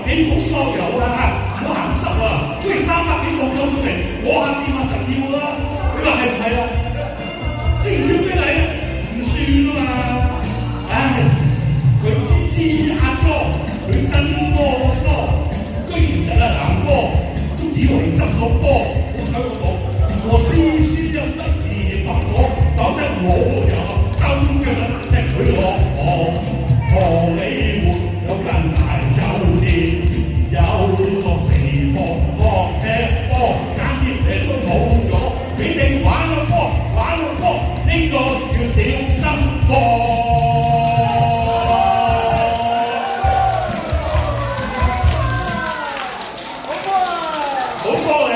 幾個疏油啊，唔好鹹濕啊！不如300幾個溝出嚟，我下掂下實要啦。你話係唔係啊？知唔知非禮？唔算啊嘛。唉，佢支壓咗，佢真波疏，居然就係男波，都以為執個波，好睇我講，我絲絲又得意發火，講真我又金腳踢佢落河，荷里活有間大酒店，有個地方學踢波，間業嘢都冇咗，你哋玩個波，玩個波，呢個叫小心波。好波嚟！